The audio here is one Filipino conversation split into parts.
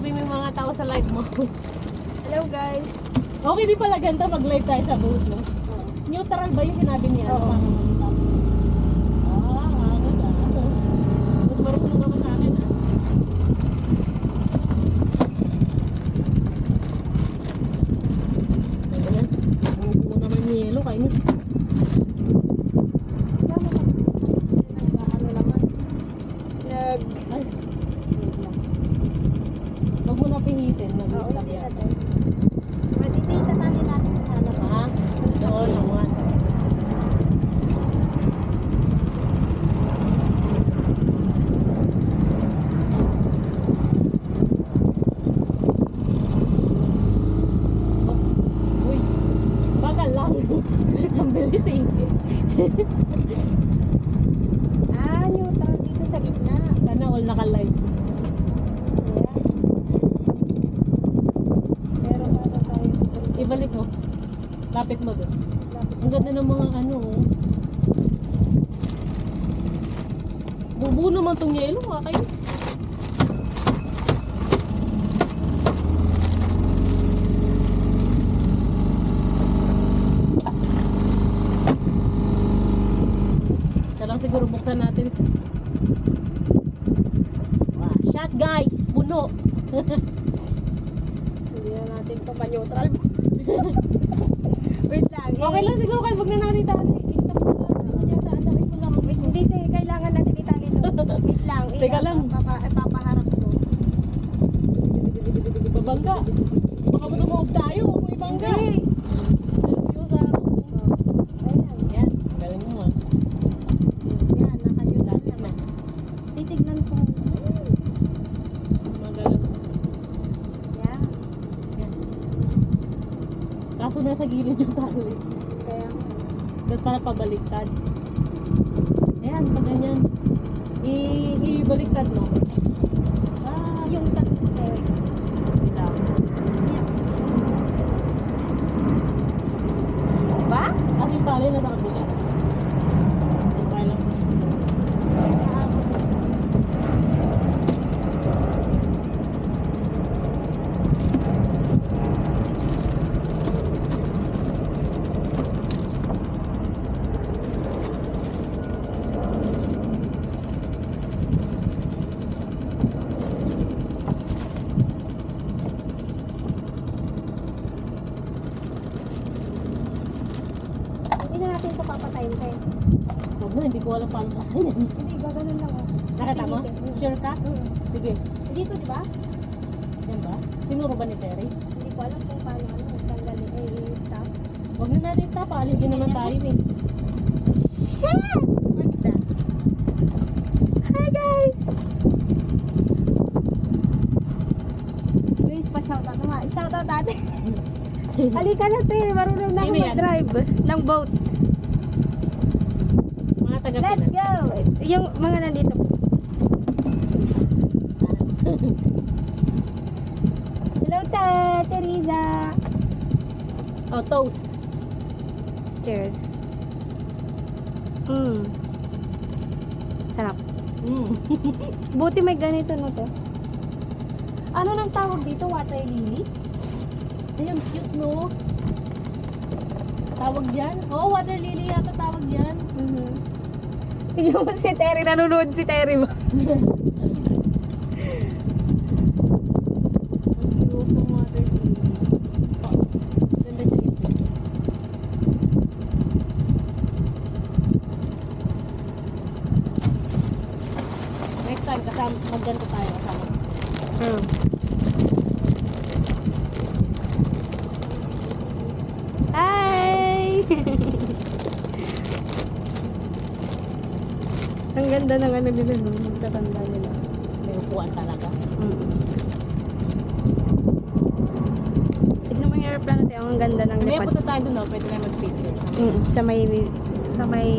sabi mo yung mga tao sa live mo. Hello guys. Okay, di pala ganda mag-live tayo sa booth, no? Neutral ba yung sinabi niya? Oo. Mas marunong naman sa akin, ah. Ayan, buo naman yung yelo, kainin. Ano naman? Nag... Ay, wait lang. Huwag mo na pihitin, nag-stop yan. Matitita tayo natin sa labas. Ha? Oo naman. Uy, bagal lang. Ang bilis eh. Neutral dito sa gitna. Sana all naka-live. Ayan. Pero para tayo. Ibalik mo. Lapit mo doon. Lapit Ang ganda ng mga ano, oh. Bubuo naman tong yelo, kayo. Isa lang siguro buksan natin. Wow, shot guys! Puno! Hindi na natin ito pa-neutral. Wait lang. Okay lang siguro kahit wag na natin tali. Stop mo lang. Ano yata, andarin ko lang. Wait, hindi tayo. Kailangan natin itali ito. Wait lang. Teka lang. Papaharap ko. Babangga. Baka matumuog tayo. Huwag mo ibangga. Hindi. Nervyosa ako. Ayan. Yan. Galing mo ah. Yan. Naka-neutral Lapit na. lang. Titignan ko. Magalang. Yan. Yan. Kaso nasa gilid yung tali. Kaya Ba't para pabaliktad? Ayan, pag ganyan. Ibaliktad mo. Ah, yung sa tutel. lang. Yan. Ba? Kasi yung tali nasa kabila. Okay lang. Naabot na. Hindi na natin ito papatayin tayo. Huwag na, hindi ko alam paano pasayan yan. Hindi, gaganon lang oh. Nakita mo? Pihitin. Sure ka? Sige. Dito, di ba? Yan ba? Tinuro ba ni Terry? Hindi ko alam kung paano tanggalin i-stop. Huwag na natin tap. Aligin naman tayo eh. Shit! What's that? Hi guys! Grace pa shoutout naman. Shoutout ate. Halika na te, marunong na ako Sino yan? mag-drive ng boat. Mga taga Let's go! Yung mga nandito. Hello ta, Teresa. Oh, toast. Cheers. Sarap. Buti may ganito no to. Ano nang tawag dito? Water lily? Ayun, cute no? Tawag dyan? Oh, water lily yata tawag dyan. Tingnan mo si Terry, nanonood si Terry ba? Ang cute ng water lily. Oh, ganda siya ito. Next time, kasama, magganto tayo kasama. Hi! Ang ganda ng ano nila, no? Magtatanda nila. May upuan talaga. Tignan mo yung airplane natin. Ang ganda ng May lipad. punta tayo doon, no? Pwede tayo mag-picture. Sa may... Sa may...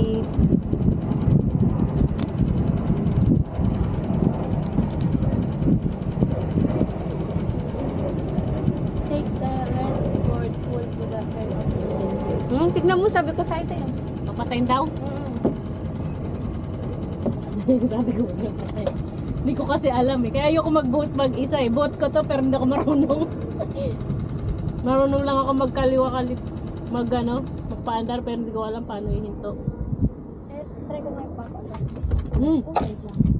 Take the red cord pull to the end of the engine. Tignan mo, sabi ko sa'yo tayo. Papatayin daw? Sabi ko, papatayin. Hindi ko kasi alam eh. Kaya ayoko mag-boat mag-isa eh. Boat ko to pero hindi ako marunong. Marunong lang ako magkaliwa-kalit. Magpaandar pero hindi ko alam paano ihinto. Eh, try ko nga yung papa. Hmm. Okay lang.